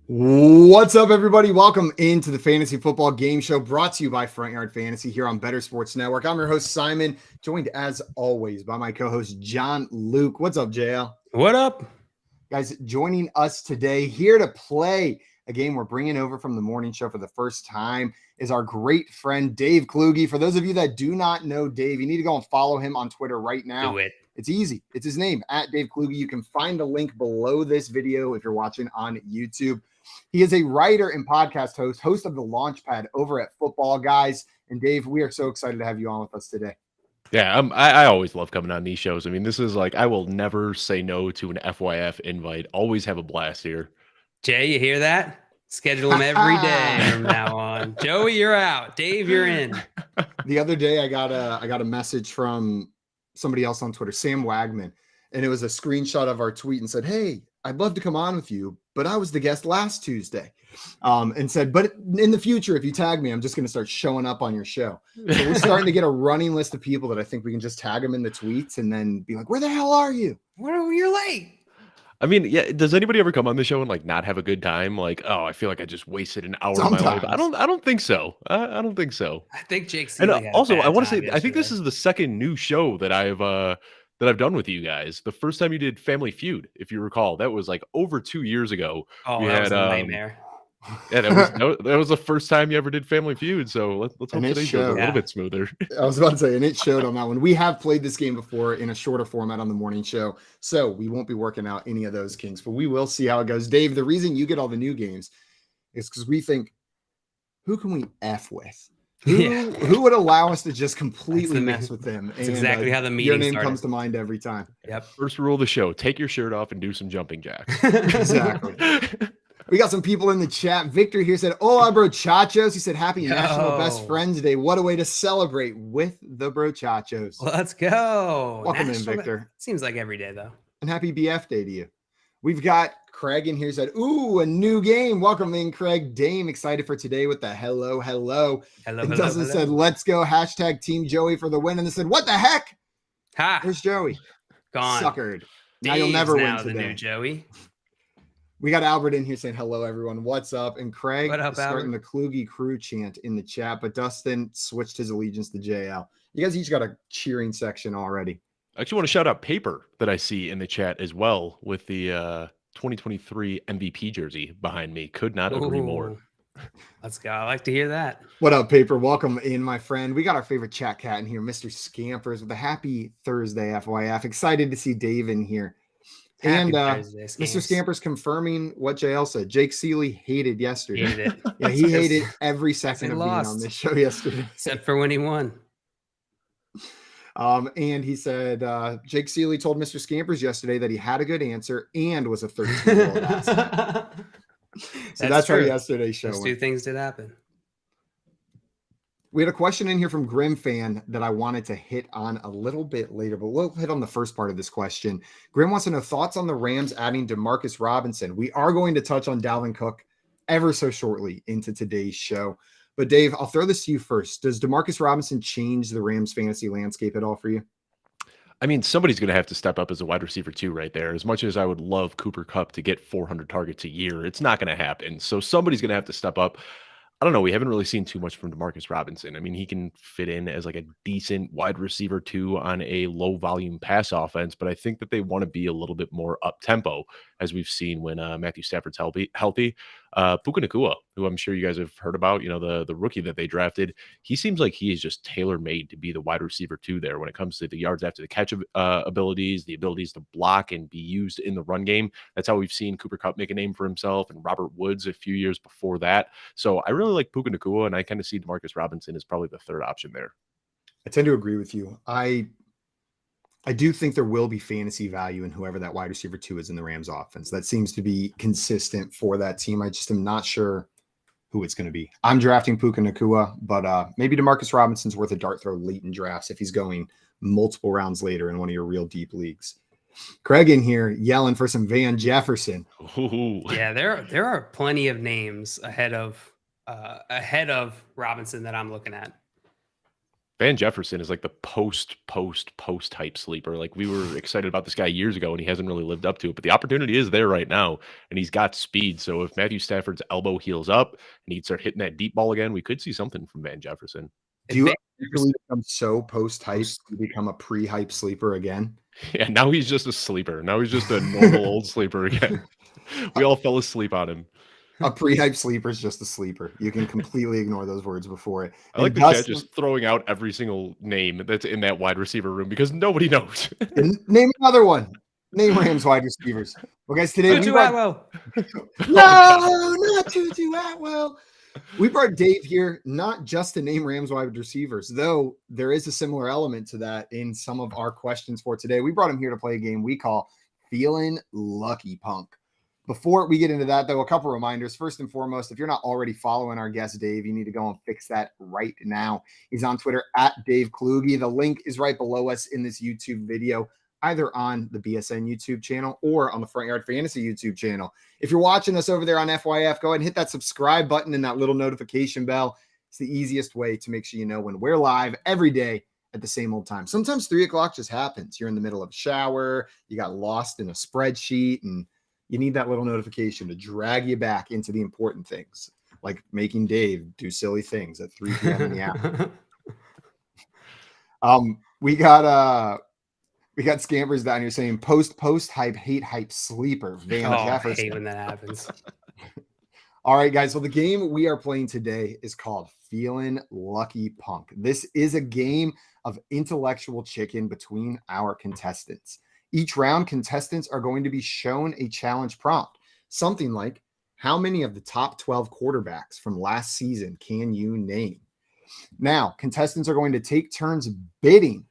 What's up, everybody? Welcome into the Fantasy Football Game Show brought to you by Front Yard Fantasy here on Better Sports Network. I'm your host, Simon, joined as always by my co-host, John Luke. What's up, JL? What up? Guys, joining us today here to play a game we're bringing over from the morning show for the first time is our great friend, Dave Kluge. For those of you that do not know Dave, you need to go and follow him on Twitter right now. Do it. It's easy. It's his name, at Dave Kluge. You can find the link below this video if you're watching on YouTube. He is a writer and podcast host of the Launchpad over at Footballguys. And Dave, we are so excited to have you on with us today. Yeah, I always love coming on these shows. I mean, this is like, I will never say no to an FYF invite. Always have a blast here. Jay, you hear that? Schedule him every day from now on. Joey, you're out. Dave, you're in. The other day, I got a message from somebody else on Twitter, Sam Wagman, and it was a screenshot of our tweet and said, "Hey, I'd love to come on with you, but I was the guest last Tuesday," and said, "But in the future, if you tag me, I'm just going to start showing up on your show." So we're starting to get a running list of people that I think we can just tag them in the tweets and then be like, "Where the hell are you? You're late." I mean, yeah. Does anybody ever come on the show and like not have a good time? Like, oh, I feel like I just wasted an hour of my life. I don't think so. I don't think so. I think Jake Seeley And also, I want to say, yesterday. I think this is the second new show that I've done with you guys. The first time you did Family Feud, if you recall, that was like over 2 years ago. Oh, that was a nightmare. Yeah, that was the first time you ever did Family Feud. So let's hope today's a little bit smoother. I was about to say, and it showed on that one. We have played this game before in a shorter format on the morning show, so we won't be working out any of those kinks, but we will see how it goes. Dave, the reason you get all the new games is because we think, who can we F with? Who would allow us to just completely mess with them? That's exactly how the meeting your name started. comes to mind every time. Yep. First rule of the show: take your shirt off and do some jumping jacks. Exactly. We got some people in the chat. Victor here said, "Hola, brochachos." He said, "Happy National Best Friends Day. What a way to celebrate with the brochachos." Let's go. Welcome in, Victor. Seems like every day, though. And happy BF Day to you. We've got Craig in here said, "Ooh, a new game." Welcome in, Craig. Dame excited for today with the hello. And Dustin said, "Let's go. Hashtag Team Joey for the win." And they said, "What the heck?" Ha! There's Joey. Gone. Suckered. Now Dave's you'll never win the today. new Joey. We got Albert in here saying, "Hello, everyone. What's up?" And Craig What up, is starting Albert? the Kluge crew chant in the chat, but Dustin switched his allegiance to JL. You guys each got a cheering section already. I actually want to shout out Paper that I see in the chat as well with the 2023 MVP jersey behind me. Could not agree more. Let's go. I like to hear that. What up, Paper? Welcome in, my friend. We got our favorite chat cat in here, Mr. Scampers, with a happy Thursday, FYF. Excited to see Dave in here. Happy And Thursday, Mr. Scampers confirming what JL said. Jake Seeley hated yesterday. Hated it. Yeah, he hated every second of being lost. on this show yesterday. Except for when he won. And he said Jake Seeley told Mr. Scampers yesterday that he had a good answer and was a 13-year-old asset. So that's how yesterday's show Those went. two things did happen. We had a question in here from Grim Fan that I wanted to hit on a little bit later, but we'll hit on the first part of this question. Grim wants to know thoughts on the Rams adding DeMarcus Robinson. We are going to touch on Dalvin Cook ever so shortly into today's show. But Dave, I'll throw this to you first. Does DeMarcus Robinson change the Rams fantasy landscape at all for you? I mean, somebody's going to have to step up as a wide receiver too, right there. As much as I would love Cooper Kupp to get 400 targets a year, it's not going to happen. So somebody's going to have to step up. I don't know. We haven't really seen too much from DeMarcus Robinson. I mean, he can fit in as like a decent wide receiver too on a low volume pass offense, but I think that they want to be a little bit more up tempo, as we've seen when Matthew Stafford's healthy. Puka Nacua, who I'm sure you guys have heard about, you know, the rookie that they drafted, he seems like he is just tailor made to be the wide receiver too there when it comes to the yards after the catch abilities, the abilities to block and be used in the run game. That's how we've seen Cooper Kupp make a name for himself and Robert Woods a few years before that. So I really like Puka Nacua, and I kind of see DeMarcus Robinson as probably the third option there. I tend to agree with you. I do think there will be fantasy value in whoever that wide receiver 2 is in the Rams offense. That seems to be consistent for that team. I just am not sure who it's going to be. I'm drafting Puka Nacua, but maybe DeMarcus Robinson's worth a dart throw late in drafts if he's going multiple rounds later in one of your real deep leagues. Craig in here yelling for some Van Jefferson. Ooh. Yeah, there are plenty of names ahead of Robinson that I'm looking at. Van Jefferson is like the post type sleeper. Like we were excited about this guy years ago and he hasn't really lived up to it, but the opportunity is there right now and he's got speed. So if Matthew Stafford's elbow heals up and he'd start hitting that deep ball again, we could see something from Van Jefferson. Do you actually become so post-hype you become a pre-hype sleeper again? Yeah, now he's just a sleeper. Now he's just a normal old sleeper again. We all fell asleep on him. A pre-hype sleeper is just a sleeper. You can completely ignore those words before it. I like the chat just throwing out every single name that's in that wide receiver room because nobody knows. Name another one. Name Rams wide receivers. Well, guys, today Tutu Atwell. No, not Tutu Atwell. We brought Dave here not just to name Rams wide receivers, though there is a similar element to that in some of our questions for today. We brought him here to play a game we call Feelin Lucky Punk. Before we get into that, though, a couple reminders. First and foremost, if you're not already following our guest, Dave, you need to go and fix that right now. He's on Twitter at Dave Kluge. The link is right below us in this YouTube video, either on the BSN YouTube channel or on the Front Yard Fantasy YouTube channel. If you're watching us over there on FYF, go ahead and hit that subscribe button and that little notification bell. It's the easiest way to make sure you know when we're live every day at the same old time. Sometimes 3 o'clock just happens. You're in the middle of a shower, you got lost in a spreadsheet, and you need that little notification to drag you back into the important things, like making Dave do silly things at 3 p.m. in the afternoon. We got scampers down here saying post hype, hate hype sleeper. Van Jefferson. I hate when that happens. All right, guys. So the game we are playing today is called Feelin Lucky Punk. This is a game of intellectual chicken between our contestants. Each round, contestants are going to be shown a challenge prompt. Something like, how many of the top 12 quarterbacks from last season can you name? Now, contestants are going to take turns bidding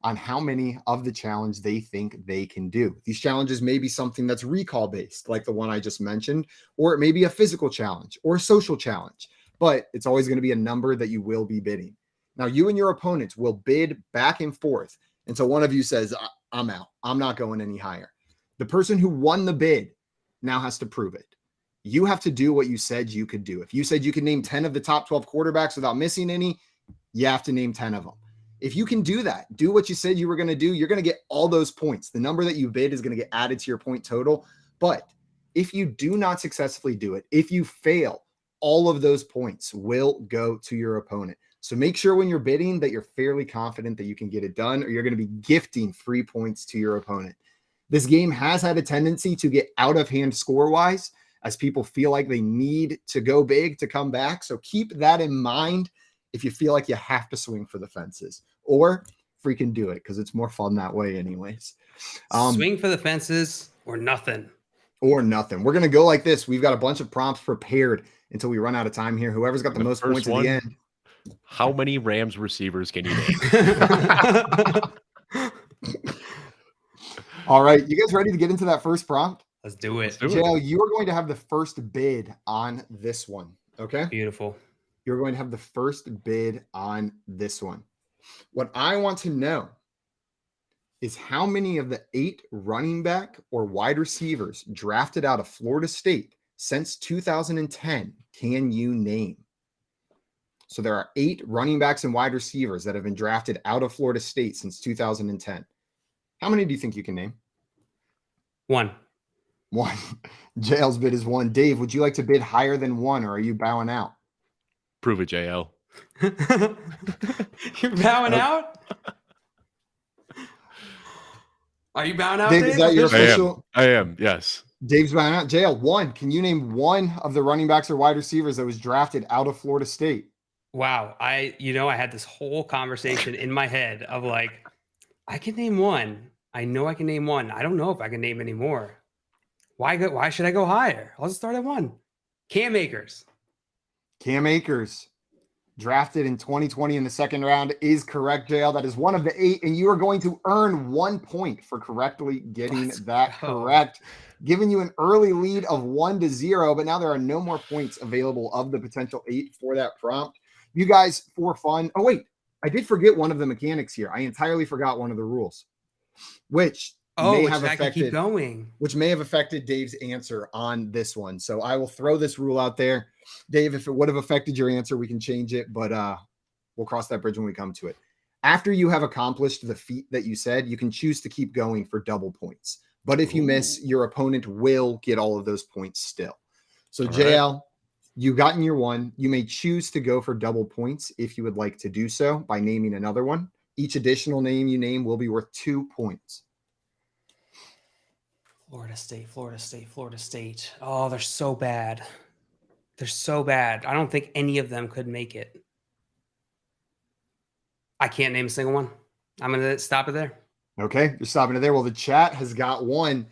on how many of the challenge they think they can do. These challenges may be something that's recall based, like the one I just mentioned, or it may be a physical challenge or a social challenge, but it's always going to be a number that you will be bidding. Now, you and your opponents will bid back and forth until one of you says, I'm out. I'm not going any higher. The person who won the bid now has to prove it. You have to do what you said you could do. If you said you could name 10 of the top 12 quarterbacks without missing any, you have to name 10 of them. If you can do that, do what you said you were going to do, you're going to get all those points. The number that you bid is going to get added to your point total. But if you do not successfully do it, if you fail, all of those points will go to your opponent. So make sure when you're bidding that you're fairly confident that you can get it done, or you're going to be gifting free points to your opponent. This game has had a tendency to get out of hand score-wise as people feel like they need to go big to come back. So keep that in mind if you feel like you have to swing for the fences, or freaking do it because it's more fun that way anyways. Swing for the fences or nothing. Or nothing. We're going to go like this. We've got a bunch of prompts prepared until we run out of time here. Whoever's got the most points at the end. How many Rams receivers can you name? All right. You guys ready to get into that first prompt? Let's do it. Jail, you are going to have the first bid on this one. Okay. Beautiful. You're going to have the first bid on this one. What I want to know is how many of the 8 running back or wide receivers drafted out of Florida State since 2010 can you name? So there are 8 running backs and wide receivers that have been drafted out of Florida State since 2010. How many do you think you can name? 1. Jail's bid is 1. Dave, would you like to bid higher than 1, or are you bowing out? Prove it, JL. You're bowing out? Are you bowing out, Dave? Is that your official? I am, yes. Dave's bowing out. Jail, 1. Can you name 1 of the running backs or wide receivers that was drafted out of Florida State? Wow. I had this whole conversation in my head of like, I can name 1. I know I can name 1. I don't know if I can name any more. Why should I go higher? I'll just start at 1. Cam Akers. Cam Akers, drafted in 2020 in the second round, is correct, Jail. That is 1 of the 8, and you are going to earn 1 point for correctly getting that correct, giving you an early lead of 1-0, but now there are no more points available of the potential 8 for that prompt. You guys, for fun. Oh, wait, I did forget one of the mechanics here. I entirely forgot one of the rules, which may have affected Dave's answer on this one. So I will throw this rule out there. Dave, if it would have affected your answer, we can change it. But We'll cross that bridge when we come to it. After you have accomplished the feat that you said, you can choose to keep going for double points. But if you miss, your opponent will get all of those points still. So, JL, you've gotten your one. You may choose to go for double points if you would like to do so by naming another one. Each additional name you name will be worth 2 points. Florida State, Florida State, Florida State. Oh, they're so bad. They're so bad. I don't think any of them could make it. I can't name a single one. I'm going to stop it there. Okay, you're stopping it there. Well, the chat has got one.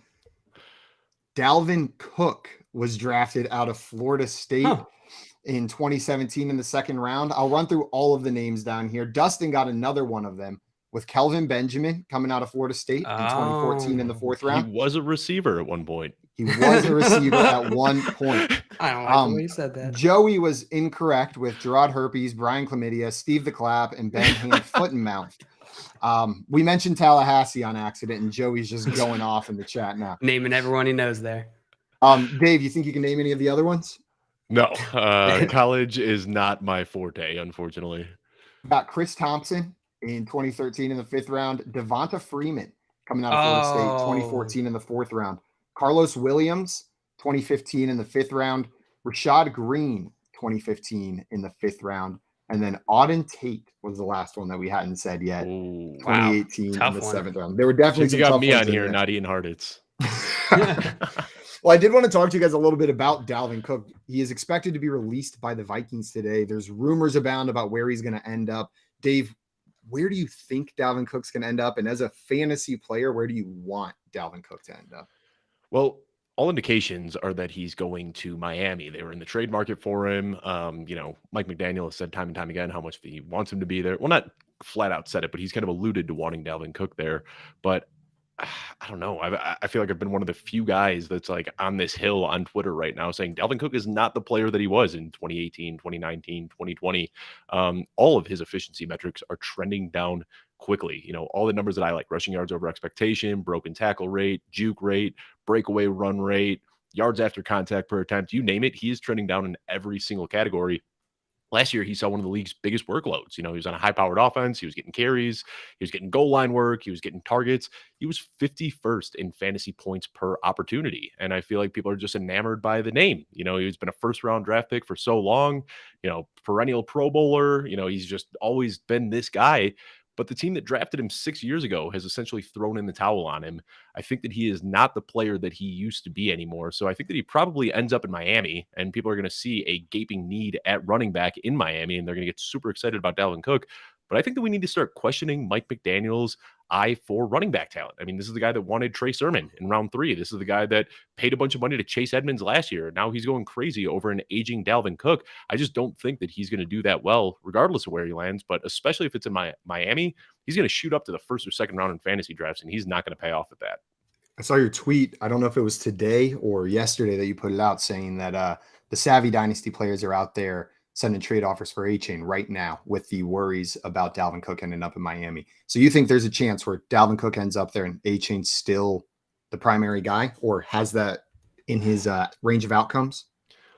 Dalvin Cook was drafted out of Florida State in 2017 in the second round. I'll run through all of the names down here. Dustin got another one of them with Kelvin Benjamin coming out of Florida State in 2014 in the fourth round. He was a receiver at one point. He was a receiver at one point. I don't like the way you said that. Joey was incorrect with Gerard Herpes, Brian Chlamydia, Steve the Clap, and Ben Hand Foot and Mouth. We mentioned Tallahassee on accident, and Joey's just going off in the chat now. Naming everyone he knows there. Dave, you think you can name any of the other ones? No, college is not my forte, unfortunately. Got Chris Thompson in 2013 in the fifth round. Devonta Freeman coming out of Florida State, 2014 in the fourth round. Carlos Williams, 2015 in the fifth round. Rashad Green, 2015 in the fifth round. And then Auden Tate was the last one that we hadn't said yet. 2018 in the seventh round. There were definitely some you got tough me ones on here, there. not Ian Hartitz. Well, I did want to talk to you guys a little bit about Dalvin Cook. He is expected to be released by the Vikings today. There's rumors abound about where he's going to end up. Dave, where do you think Dalvin Cook's going to end up? And as a fantasy player, where do you want Dalvin Cook to end up? Well, all indications are that he's going to Miami. They were in the trade market for him. Mike McDaniel has said time and time again how much he wants him to be there. Well, not flat out said it, but he's kind of alluded to wanting Dalvin Cook there. But I don't know. I feel like I've been one of the few guys that's like on this hill on Twitter right now saying Dalvin Cook is not the player that he was in 2018, 2019, 2020. All of his efficiency metrics are trending down quickly. All the numbers that I like: rushing yards over expectation, broken tackle rate, juke rate, breakaway run rate, yards after contact per attempt, you name it. He is trending down in every single category. Last year, he saw one of the league's biggest workloads. He was on a high-powered offense. He was getting carries. He was getting goal line work. He was getting targets. He was 51st in fantasy points per opportunity. And I feel like people are just enamored by the name. He's been a first-round draft pick for so long, perennial Pro Bowler. He's just always been this guy. But the team that drafted him 6 years ago has essentially thrown in the towel on him. I think that he is not the player that he used to be anymore. So I think that he probably ends up in Miami, and people are going to see a gaping need at running back in Miami, and they're going to get super excited about Dalvin Cook. But I think that we need to start questioning Mike McDaniel's eye for running back talent. I mean, this is the guy that wanted Trey Sermon in round 3. This is the guy that paid a bunch of money to Chase Edmonds last year. Now he's going crazy over an aging Dalvin Cook. I just don't think that he's going to do that well, regardless of where he lands. But especially if it's in Miami, he's going to shoot up to the first or second round in fantasy drafts, and he's not going to pay off at that. I saw your tweet. I don't know if it was today or yesterday that you put it out saying that the savvy dynasty players are out there sending trade offers for A-Chain right now with the worries about Dalvin Cook ending up in Miami. So you think there's a chance where Dalvin Cook ends up there and A-Chain's still the primary guy, or has that in his range of outcomes?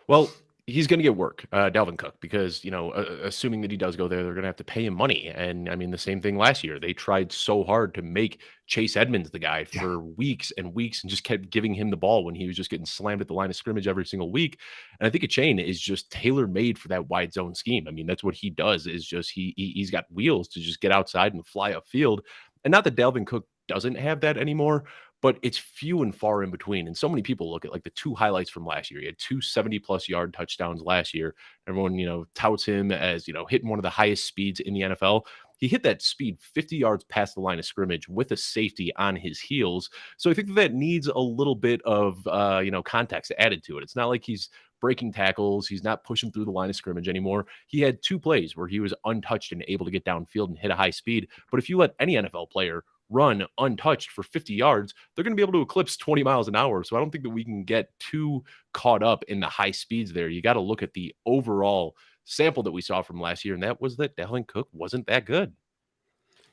Well, he's going to get work, Dalvin Cook, because, assuming that he does go there, they're going to have to pay him money. And I mean, the same thing last year. They tried so hard to make Chase Edmonds the guy for weeks and weeks and just kept giving him the ball when he was just getting slammed at the line of scrimmage every single week. And I think A-Chain is just tailor-made for that wide zone scheme. I mean, that's what he does, is just he's got wheels to just get outside and fly upfield. And not that Dalvin Cook doesn't have that anymore, but it's few and far in between. And so many people look at like the 2 highlights from last year. He had 2 70+ yard touchdowns last year. Everyone, touts him as, hitting one of the highest speeds in the NFL. He hit that speed 50 yards past the line of scrimmage with a safety on his heels. So I think that needs a little bit of, context added to it. It's not like he's breaking tackles. He's not pushing through the line of scrimmage anymore. He had 2 plays where he was untouched and able to get downfield and hit a high speed. But if you let any NFL player run untouched for 50 yards, they're going to be able to eclipse 20 miles an hour. So I don't think that we can get too caught up in the high speeds there. You got to look at the overall sample that we saw from last year, and that was that Dalvin Cook wasn't that good.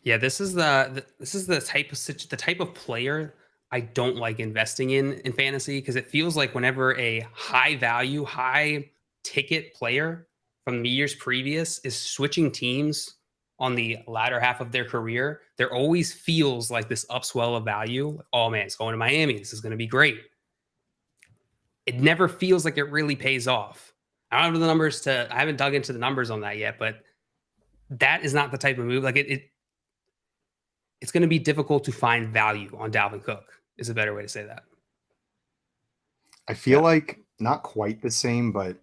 Yeah, this is the type of player I don't like investing in fantasy, because it feels like whenever a high value, high ticket player from the years previous is switching teams on the latter half of their career. There always feels like this upswell of value. Oh man, it's going to Miami. This is going to be great. It never feels like it really pays off. I don't have the numbers I haven't dug into the numbers on that yet, but that is not the type of move. Like it's going to be difficult to find value on Dalvin Cook is a better way to say that. I feel like not quite the same, but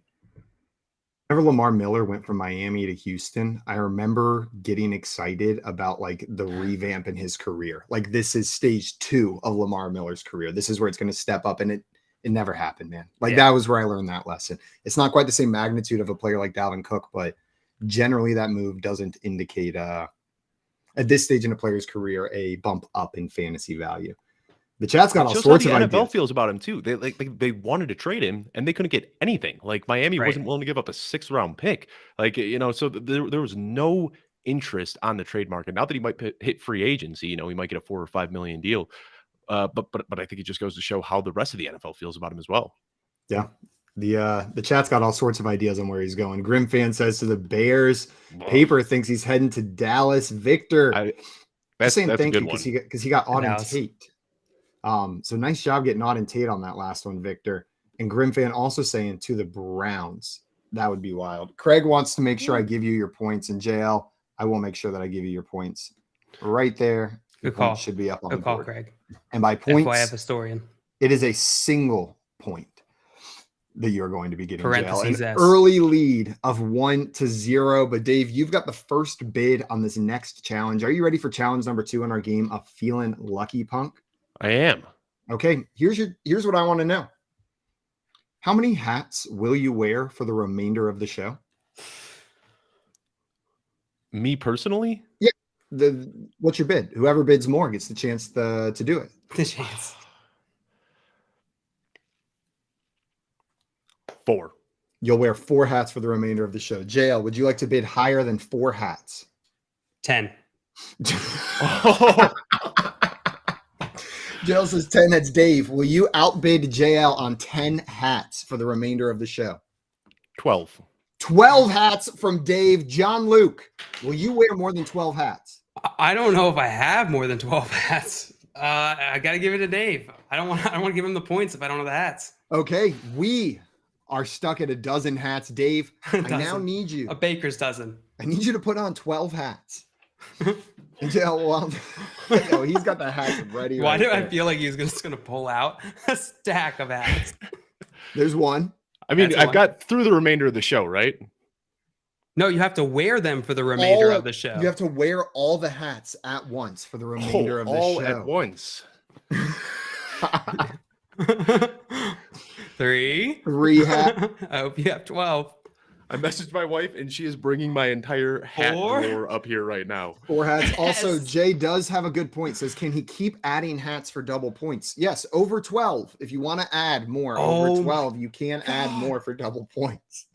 whenever Lamar Miller went from Miami to Houston, I remember getting excited about like the revamp in his career. Like this is stage 2 of Lamar Miller's career. This is where it's going to step up, and it never happened, man. Like that was where I learned that lesson. It's not quite the same magnitude of a player like Dalvin Cook, but generally that move doesn't indicate at this stage in a player's career a bump up in fantasy value. The chat's got all sorts of ideas. The NFL feels about him too. They wanted to trade him and they couldn't get anything. Like Miami wasn't willing to give up a 6th-round pick. Like, you know, so there was no interest on the trade market. Now that he might hit free agency, you know, he might get a $4 or $5 million deal. But I think it just goes to show how the rest of the NFL feels about him as well. Yeah. The chat's got all sorts of ideas on where he's going. Grim Fan says to the Bears. Paper thinks he's heading to Dallas. Victor, that's saying a thank good you one. because he got Auden Tate. So nice job getting Auden Tate on that last one, Victor. And Grim Fan also saying to the Browns. That would be wild. Craig wants to make sure I give you your points. And JL, I will make sure that I give you your points right there. Good call. Should be up on the Good call, board. Craig. And by points, FYF historian. it is a single point that you're going to be getting. Parentheses An S. early lead of 1-0. But Dave, you've got the first bid on this next challenge. Are you ready for challenge number 2 in our game of Feelin Lucky Punk? I am. Okay, here's what I want to know. How many hats will you wear for the remainder of the show? Me personally? Yeah. What's your bid? Whoever bids more gets the chance to do it. The chance. 4. You'll wear 4 hats for the remainder of the show. JL, would you like to bid higher than 4 hats? 10. JL says 10. That's Dave. Will you outbid JL on 10 hats for the remainder of the show? 12. 12 hats from Dave. John Luke, will you wear more than 12 hats? I don't know if I have more than 12 hats. I got to give it to Dave. I don't want to give him the points if I don't have the hats. Okay, we are stuck at a dozen hats. Dave, I now need you. A baker's dozen. I need you to put on 12 hats. Well, he's got the hats ready. Why do I feel like he's just going to pull out a stack of hats? There's one. I mean, I've got through the remainder of the show, right? No, you have to wear them for the remainder of the show. You have to wear all the hats at once for the remainder of the show. All at once. 3 hats. I hope you have 12. I messaged my wife, and she is bringing my entire hat drawer up here right now. 4 hats. Yes. Also, Jay does have a good point. Says, can he keep adding hats for double points? Yes, over 12. If you want to add more, over 12, you can add more for double points.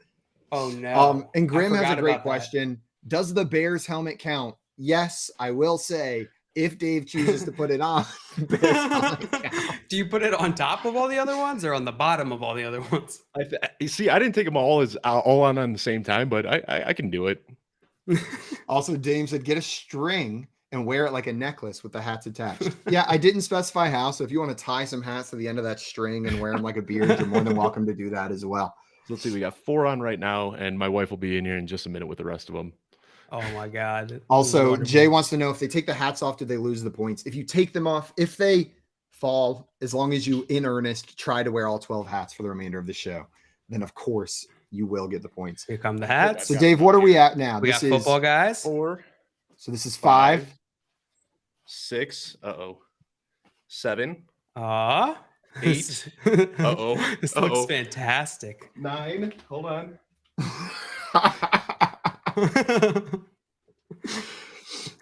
Oh, no. And Grim has a great question. Does the Bears helmet count? Yes, I will say, if Dave chooses to put it on. Do you put it on top of all the other ones or on the bottom of all the other ones? You see, I didn't take them all on the same time, but I can do it. Also, Dame said, get a string and wear it like a necklace with the hats attached. Yeah, I didn't specify how, so if you want to tie some hats to the end of that string and wear them like a beard, you're more than welcome to do that as well. So let's see, we got 4 on right now, and my wife will be in here in just a minute with the rest of them. Oh my God. Also, Jay wants to know, if they take the hats off, do they lose the points? If you take them off, if they fall, as long as you in earnest try to wear all 12 hats for the remainder of the show, then of course you will get the points. Here come the hats. So Dave, what are we at now? We got football guys. 4. So this is 5. 6. 7. 8. This looks fantastic. 9. Hold on.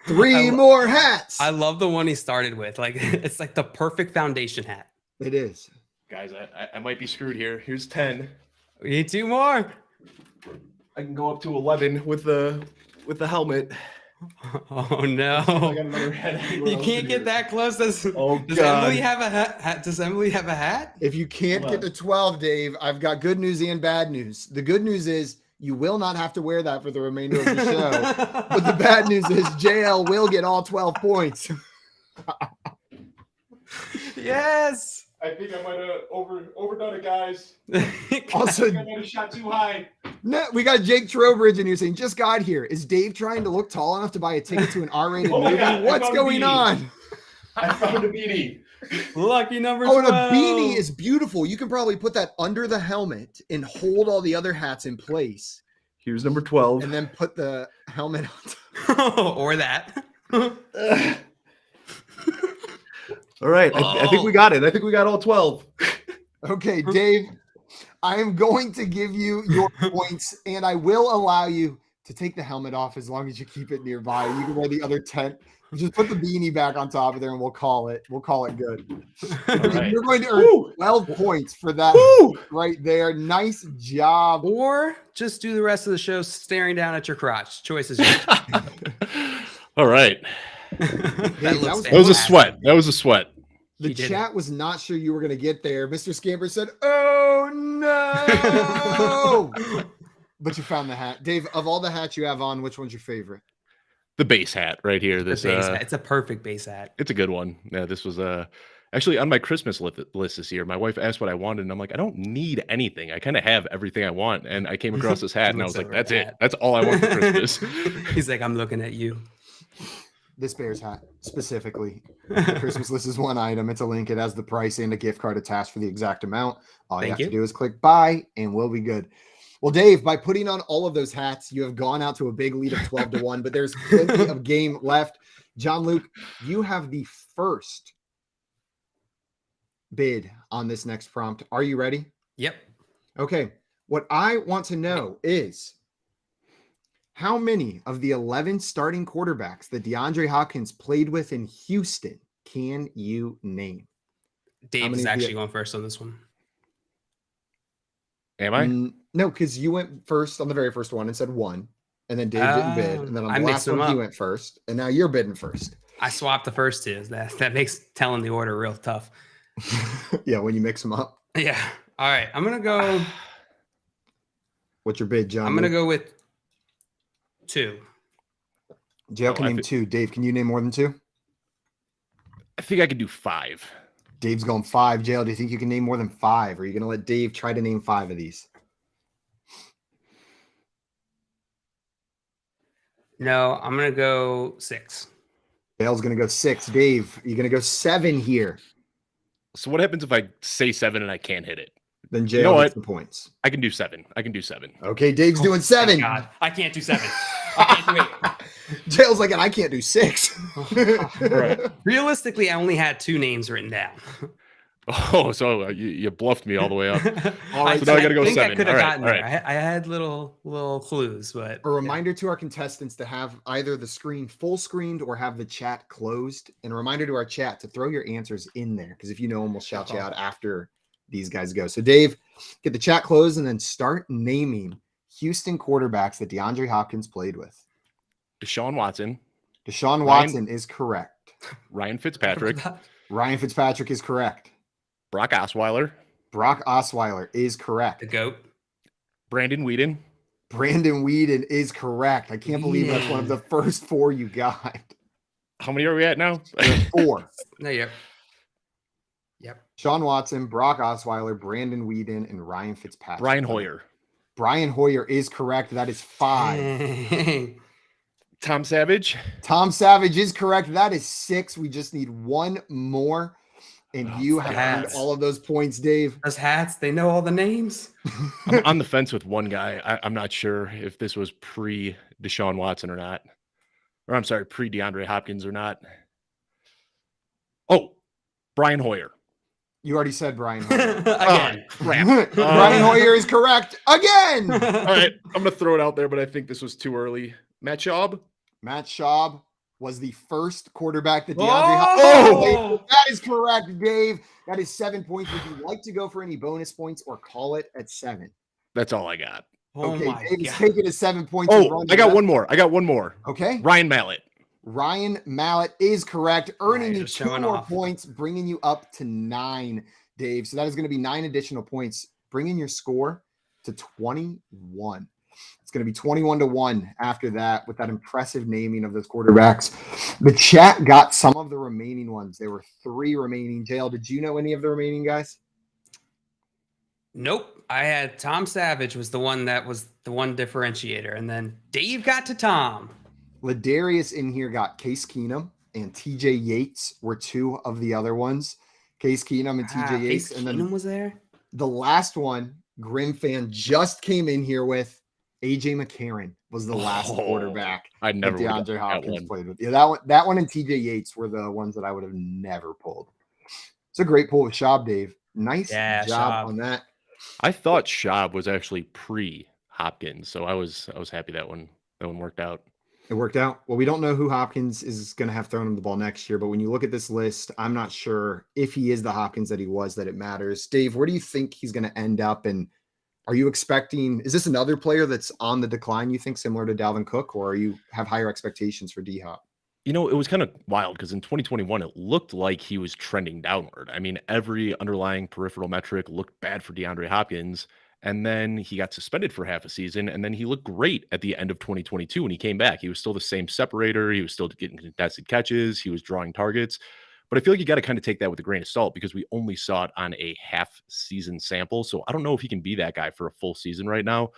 3 more hats. I love the one he started with. Like, it's like the perfect foundation hat. It is. Guys, I might be screwed here. Here's 10. We need 2 more. I can go up to 11 with the helmet. Oh no! I got another hat. You can't get that close. Does God. Emily have a hat? Does Emily have a hat? If you can't get to 12, Dave, I've got good news and bad news. The good news is You will not have to wear that for the remainder of the show. But the bad news is JL will get all 12 points. Yes. I think I might have overdone it, guys. Also, I might have shot too high. no, we got Jake Trowbridge in here saying, just got here. Is Dave trying to look tall enough to buy a ticket to an R-rated Oh my movie? God, I What's found a going beanie. on? I found a beanie. Lucky number Oh, 12. and a beanie is beautiful. You can probably put that under the helmet and hold all the other hats in place. Here's number 12. And then put the helmet on top. Or that. All right. I think we got it. I think we got all 12. Okay, Dave, I am going to give you your points, and I will allow you to take the helmet off as long as you keep it nearby. You can wear the other 10. Just put the beanie back on top of there, and we'll call it good. right. You're going to earn 12 points for that right there. Nice job. Or just do the rest of the show staring down at your crotch. Choice is yours. All right. That That was a sweat. That was a sweat. The He did chat was not sure you were going to get there. Mr. Scamper said, "Oh no!" But you found the hat, Dave. Of all the hats you have on, which one's your favorite? The base hat right here. This Base hat. It's a perfect base hat. it's a good one. Yeah, this was actually on my Christmas list this year. My wife asked what I wanted, and I'm like, I don't need anything. I kind of have everything I want. And I came across this hat, and I was like, that's it. That's all I want for Christmas. He's like, I'm looking at you. This Bears hat specifically. The Christmas list is one item. It's a link. It has the price and a gift card attached for the exact amount. All you have to do is click buy, and we'll be good. Well, Dave, by putting on all of those hats, you have gone out to a big lead of 12-1, but there's plenty of game left. John Luke, you have the first bid on this next prompt. Are you ready? Yep. Okay. What I want to know is how many of the 11 starting quarterbacks that DeAndre Hopkins played with in Houston can you name? Dave is actually going first on this one. Am I? No, because you went first on the very first one and said one, and then Dave didn't bid, and then on the last one he went first, and now you're bidding first. I swapped the first two. That makes telling the order real tough. Yeah, when you mix them up. Yeah. All right. I'm gonna go. What's your bid, John? I'm gonna go with 2. JL can name 2. Dave, can you name more than 2? I think I could do 5. Dave's going 5. JL, do you think you can name more than 5? Or are you going to let Dave try to name 5 of these? No, I'm going to go 6. JL's going to go 6. Dave, you're going to go 7 here. So what happens if I say 7 and I can't hit it? Then JL gets the points. I can do 7. I can do 7. Okay, Dave's doing 7. God, I can't do 7. I can't do 8. JL's like, and I can't do 6. Right. Realistically, I only had 2 names written down. Oh, so you bluffed me all the way up. All right, so now I got to go think 7. I could have gotten there. Right. I had little clues, but A reminder to our contestants to have either the screen full screened or have the chat closed. And a reminder to our chat to throw your answers in there, because if you know them, we'll shout you out after these guys go. So Dave, get the chat closed and then start naming Houston quarterbacks that DeAndre Hopkins played with. Deshaun Watson. Deshaun Watson is correct. Ryan Fitzpatrick. Ryan Fitzpatrick is correct. Brock Osweiler. Brock Osweiler is correct. the GOAT. Brandon Weeden. Brandon Weeden is correct. I can't believe that's one of the first 4 you got. How many are we at now? 4. No, yep. Sean Watson, Brock Osweiler, Brandon Weeden, and Ryan Fitzpatrick. Brian Hoyer. Brian Hoyer is correct. That is 5. Tom Savage. Tom Savage is correct. That is 6. We just need 1 more. And you have earned all of those points, Dave. Those hats, they know all the names. I'm on the fence with one guy. I'm not sure if this was pre Deshaun Watson or not. Or I'm sorry, pre DeAndre Hopkins or not. Oh, Brian Hoyer. You already said Brian Hoyer. Again. Crap. Brian Hoyer is correct again. All right. I'm going to throw it out there, but I think this was too early. Matt Schaub. Matt Schaub was the first quarterback that DeAndre Hopkins played. That is correct, Dave. That is 7 points. Would you like to go for any bonus points or call it at 7? That's all I got. Okay, Dave is taking his 7 points. Oh, I got one more. Okay. Ryan Mallett. Ryan Mallett is correct, earning you 2 more off. points, bringing you up to 9, Dave. So that is going to be 9 additional points, bringing your score to 21. It's going to be 21-1 after that with that impressive naming of those quarterbacks. The chat got some of the remaining ones. There were 3 remaining. JL, did you know any of the remaining guys? Nope. I had Tom Savage was the one differentiator. And then Dave got to Tom. Ladarius in here got Case Keenum and TJ Yates were 2 of the other ones. Case Keenum and TJ Yates. Case and Keenum then was there. The last one, Grim fan just came in here with AJ McCarron was the last quarterback. I never that DeAndre Hopkins played with. Yeah, that one and TJ Yates were the ones that I would have never pulled. It's a great pull with Schaub, Dave. Nice job Schaub. on that. I thought Schaub was actually pre-Hopkins, so I was happy that one worked out. It worked out. Well, we don't know who Hopkins is going to have thrown him the ball next year, but when you look at this list, I'm not sure if he is the Hopkins that he was, that it matters. Dave, where do you think he's going to end up? And are you expecting, is this another player that's on the decline, you think, similar to Dalvin Cook, or you have higher expectations for D-Hop? You know, it was kind of wild because in 2021, it looked like he was trending downward. I mean, every underlying peripheral metric looked bad for DeAndre Hopkins. And then he got suspended for half a season. And then he looked great at the end of 2022 when he came back. He was still the same separator. He was still getting contested catches. He was drawing targets. But I feel like you got to kind of take that with a grain of salt because we only saw it on a half season sample. So I don't know if he can be that guy for a full season right now.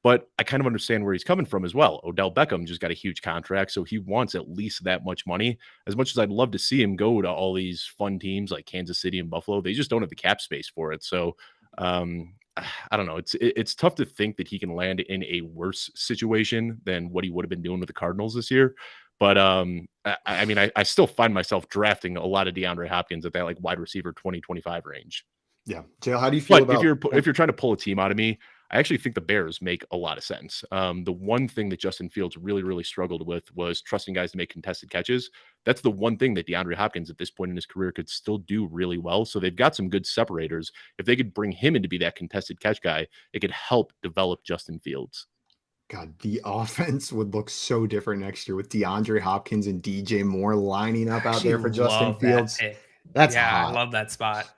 But I kind of understand where he's coming from as well. Odell Beckham just got a huge contract, so he wants at least that much money. As much as I'd love to see him go to all these fun teams like Kansas City and Buffalo, they just don't have the cap space for it. So I don't know. It's tough to think that he can land in a worse situation than what he would have been doing with the Cardinals this year. But I mean, I still find myself drafting a lot of DeAndre Hopkins at that like wide receiver 2025 range. Yeah. JL, how do you feel but about if you're trying to pull a team out of me, I actually think the Bears make a lot of sense. The one thing that Justin Fields really, really struggled with was trusting guys to make contested catches. That's the one thing that DeAndre Hopkins at this point in his career could still do really well. So they've got some good separators. If they could bring him in to be that contested catch guy, it could help develop Justin Fields. God, the offense would look so different next year with DeAndre Hopkins and DJ Moore lining up out there for Justin Fields. That's hot. I love that spot.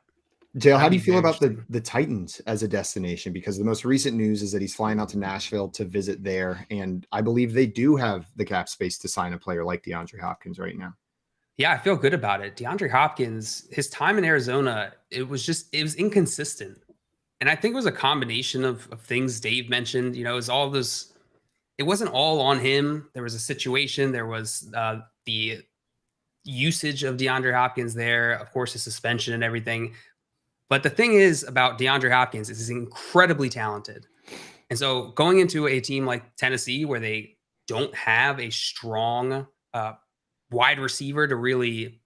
JL, how do you feel about the Titans as a destination? Because the most recent news is that he's flying out to Nashville to visit there. And I believe they do have the cap space to sign a player like DeAndre Hopkins right now. Yeah, I feel good about it. DeAndre Hopkins, his time in Arizona, it was inconsistent. And I think it was a combination of things Dave mentioned. You know, it wasn't all on him. There was a situation. There was the usage of DeAndre Hopkins there. Of course, his suspension and everything. But the thing is about DeAndre Hopkins is he's incredibly talented. And so going into a team like Tennessee where they don't have a strong wide receiver to really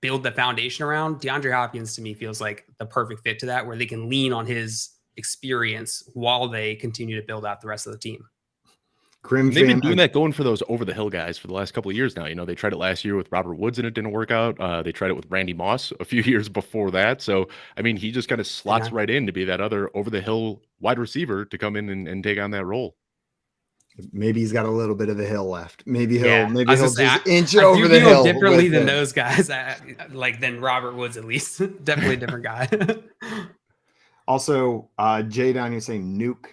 build the foundation around, DeAndre Hopkins to me feels like the perfect fit to that, where they can lean on his experience while they continue to build out the rest of the team. They've been doing that, going for those over-the-hill guys for the last couple of years now. You know, they tried it last year with Robert Woods and it didn't work out. They tried it with Randy Moss a few years before that. So, I mean, he just kind of slots right in to be that other over-the-hill wide receiver to come in and take on that role. Maybe he's got a little bit of the hill left. Maybe he'll just inch I over the hill differently than those guys, than Robert Woods, at least. Definitely a different guy. Also, Jay down here saying nuke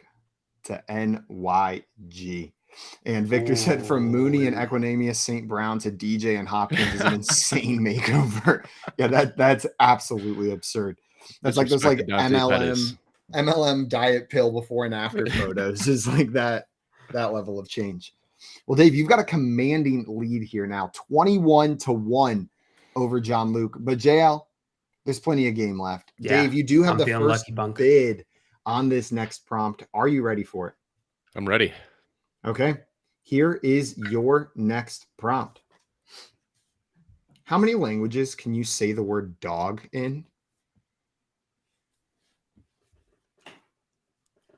to NYG. And Victor said from Mooney and Equinemius St. Brown to DJ and Hopkins is an insane makeover. Yeah, that's absolutely absurd. That's like those like MLM diet pill before and after photos is like that level of change. Well, Dave, you've got a commanding lead here now, 21-1 over John Luke. But JL, there's plenty of game left. Yeah, Dave, you do have the first bid on this next prompt. Are you ready for it? I'm ready. Okay, here is your next prompt. How many languages can you say the word dog in?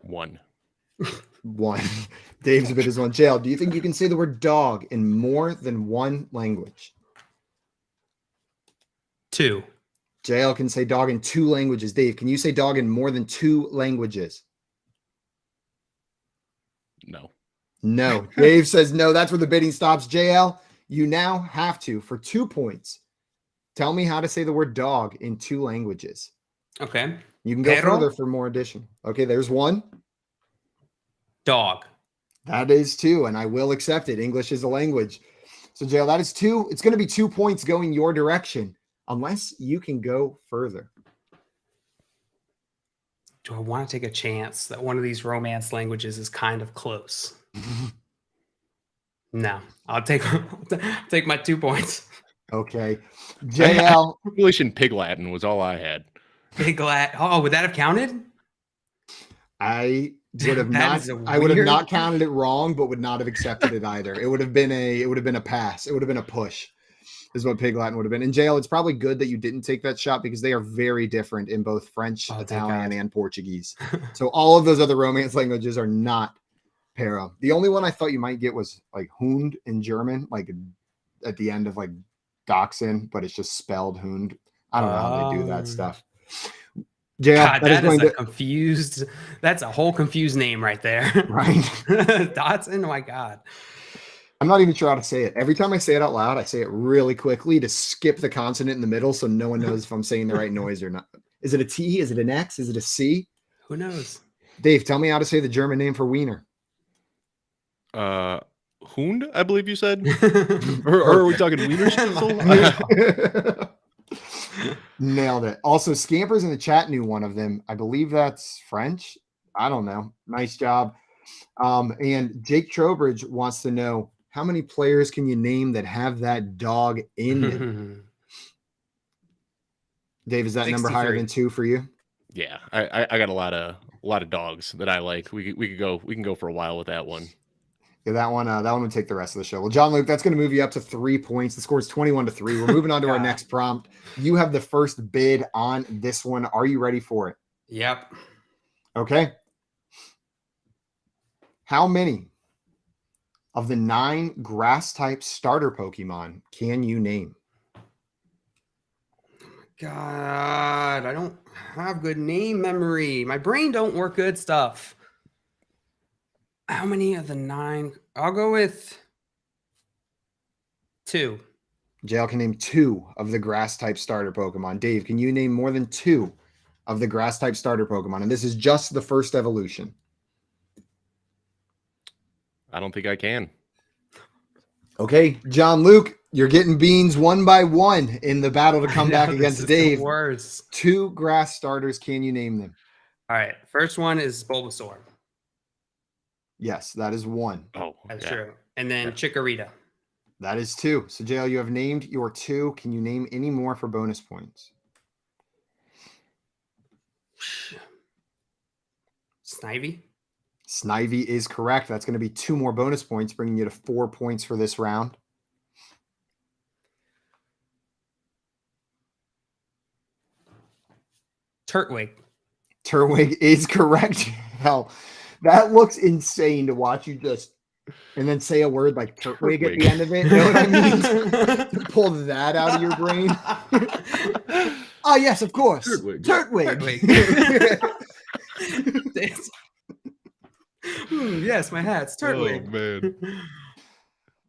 1. 1. Dave's bit is 1. JL, do you think you can say the word dog in more than one language? 2. JL can say dog in 2 languages. Dave, can you say dog in more than 2 languages? No. No. Dave says no. That's where the bidding stops. JL, you now have to, for 2 points, tell me how to say the word dog in 2 languages. Okay. You can go further for more addition. Okay, there's 1. Dog. That is 2, and I will accept it. English is a language. So, Jail, that is 2. It's going to be 2 points going your direction, unless you can go further. Do I want to take a chance that one of these Romance languages is kind of close? No, I'll take my 2 points. Okay. JL. Population Pig Latin was all I had. Pig Latin. Oh, would that have counted? I would have That not. is I would have weird. not counted it wrong, but would not have accepted it either. It would have been a pass. It would have been a push, is what Pig Latin would have been. In jail, it's probably good that you didn't take that shot because they are very different in both French, Italian, and Portuguese. So all of those other Romance languages are not para. The only one I thought you might get was like Hund in German, like at the end of like Dachshund, but it's just spelled Hund. I don't know how they do that stuff. Yeah, God, that's a whole confused name right there. Right. Dotson, oh my God. I'm not even sure how to say it. Every time I say it out loud, I say it really quickly to skip the consonant in the middle so no one knows if I'm saying the right noise or not. Is it a T? Is it an X? Is it a C? Who knows? Dave, tell me how to say the German name for wiener. Hund, I believe you said? or are we talking wiener schnitzel? Nailed it. Also, Scampers in the chat knew one of them. I believe that's French. I don't know. Nice job. And Jake Trowbridge wants to know, how many players can you name that have that dog in them? Dave, is that 63. number higher than 2 for you? Yeah, I got a lot of dogs that I like. We can go for a while with that one. Yeah, that one would take the rest of the show. Well, John Luke, that's going to move you up to 3 points. The score is 21-3. We're moving on to our next prompt. You have the first bid on this one. Are you ready for it? Yep. Okay. How many of the 9 grass type starter Pokemon can you name? God, I don't have good name memory. My brain don't work good stuff. How many of the 9? I'll go with 2. Jail can name 2 of the grass type starter Pokemon. Dave, can you name more than 2 of the grass type starter Pokemon? And this is just the first evolution. I don't think I can. Okay, John Luke, you're getting beans one by one in the battle to come back against Dave. Worse. 2 grass starters. Can you name them? All right. First one is Bulbasaur. Yes, that is 1. Oh, That's true. And then Chikorita. That is 2. So, JL, you have named your 2. Can you name any more for bonus points? Snivy. Snivy is correct. That's going to be 2 more bonus points, bringing you to 4 points for this round. Turtwig. Turtwig is correct. Hell, that looks insane to watch you just and then say a word like Turtwig at the end of it. You know what I mean? Pull that out of your brain. Oh, yes, of course. Turtwig. Yes, my hat's Turtwig. Oh, man.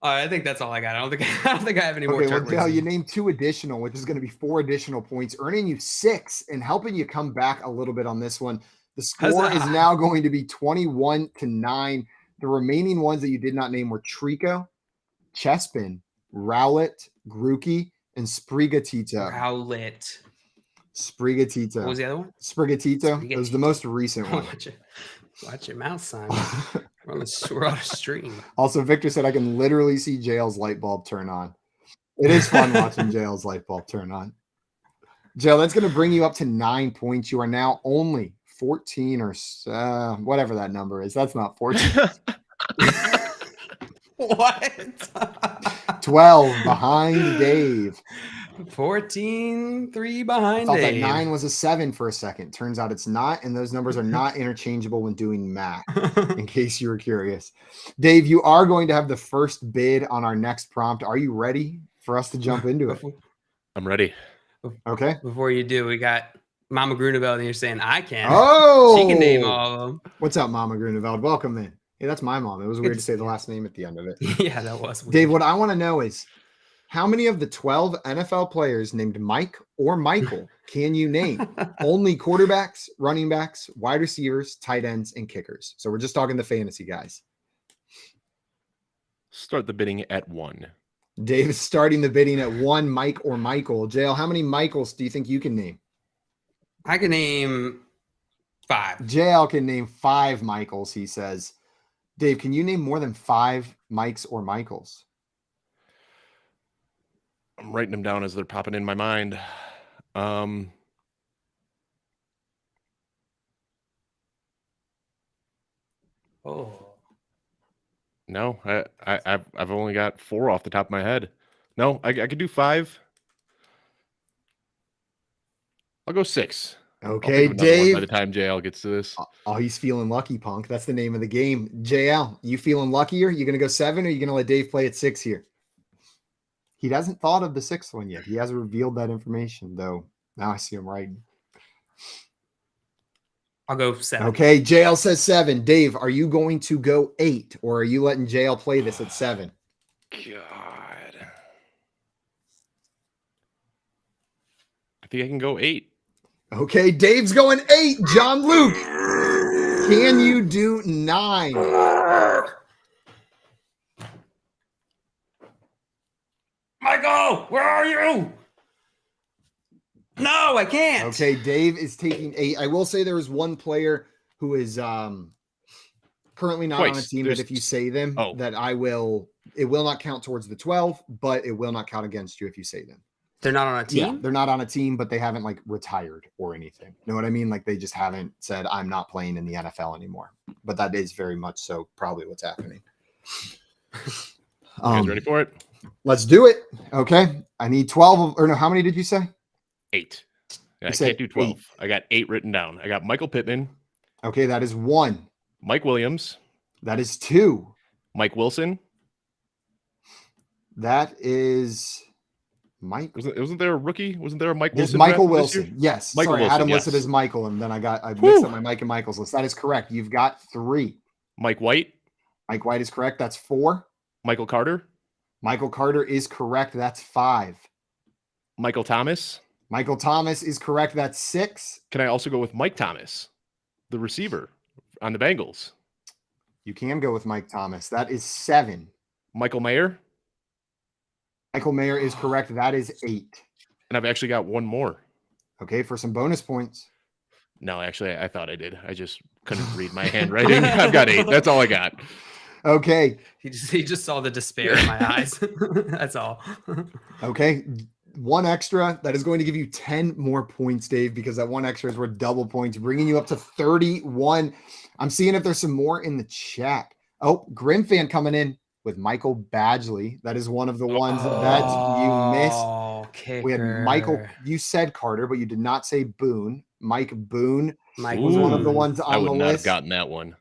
I think that's all I got. I don't think I have any more. Okay, well, Turtwigs. Dale, you named 2 additional, which is going to be 4 additional points, earning you 6 and helping you come back a little bit on this one. The score is now going to be 21-9. The remaining ones that you did not name were Trico, Chespin, Rowlet, Grookey, and Sprigatito. Rowlet. Sprigatito. What was the other one? Sprigatito. It was the most recent one. Watch your mouth, son. We're on a stream. Also, Victor said I can literally see Jail's light bulb turn on. It is fun watching Jail's light bulb turn on. Jail, that's going to bring you up to 9 points. You are now only 14 or whatever that number is. That's not 14. What? 12 behind Dave. 14-3 behind I thought Dave. that 9 was a 7 for a second. Turns out it's not, and those numbers are not interchangeable when doing math, in case you were curious. Dave, you are going to have the first bid on our next prompt. Are you ready for us to jump into it? I'm ready. Okay. Before you do, we got Mama Grunewald, and you're saying I can. Oh! She can name all of them. What's up, Mama Grunewald? Welcome in. Hey, that's my mom. It was weird to say the last name at the end of it. Yeah, that was weird. Dave, what I want to know is, how many of the 12 NFL players named Mike or Michael can you name? Only quarterbacks, running backs, wide receivers, tight ends, and kickers. So we're just talking the fantasy guys. Start the bidding at 1. Dave is starting the bidding at 1, Mike or Michael. JL, how many Michaels do you think you can name? I can name 5. JL can name 5 Michaels, he says. Dave, can you name more than 5 Mikes or Michaels? I'm writing them down as they're popping in my mind. No, I've only got 4 off the top of my head. No, I could do 5. I'll go 6. Okay, I'll think of another one Dave. by the time JL gets to this. Oh, he's feeling lucky, Punk. That's the name of the game. JL, you feeling luckier? You going to go 7 or you going to let Dave play at 6 here? He hasn't thought of the 6th one yet. He hasn't revealed that information, though. Now I see him writing. I'll go 7. Okay, JL says 7. Dave, are you going to go 8 or are you letting JL play this at 7? God. I think I can go 8. Okay, Dave's going 8. John Luke, can you do 9? Michael, where are you? No, I can't. Okay, Dave is taking 8. I will say there is one player who is currently not on a team that if you say them, that it will not count towards the 12, but it will not count against you if you say them. They're not on a team? Yeah, they're not on a team, but they haven't like retired or anything. You know what I mean? Like they just haven't said, I'm not playing in the NFL anymore. But that is very much so probably what's happening. You guys ready for it? Let's do it. Okay. I need 12 or no, how many did you say? 8. I can't do 12. 8. I got 8 written down. I got Michael Pittman. Okay, that is 1. Mike Williams. That is 2. Mike Wilson. That is Mike. Wasn't there a rookie? Wasn't there a Mike There's Wilson? Michael Wilson. Yes. Michael Sorry, Wilson, I had him listed as Michael, and then I mixed up my Mike and Michael's list. That is correct. You've got 3. Mike White. Mike White is correct. That's 4. Michael Carter. Michael Carter is correct. That's 5. Michael Thomas. Michael Thomas is correct. That's 6. Can I also go with Mike Thomas, the receiver on the Bengals? You can go with Mike Thomas. That is 7. Michael Mayer. Michael Mayer is correct. That is 8. And I've actually got one more. Okay, for some bonus points. No, actually, I thought I did. I just couldn't read my handwriting. I've got 8. That's all I got. Okay. He just saw the despair in my eyes. That's all. Okay. 1 extra. That is going to give you 10 more points, Dave, because that 1 extra is worth double points, bringing you up to 31. I'm seeing if there's some more in the chat. Oh, Grim fan coming in with Michael Badgley. That is one of the ones that you missed. Kicker. We had Michael. You said Carter, but you did not say Boone. Mike Boone was one of the ones on the list. I would not have gotten that one.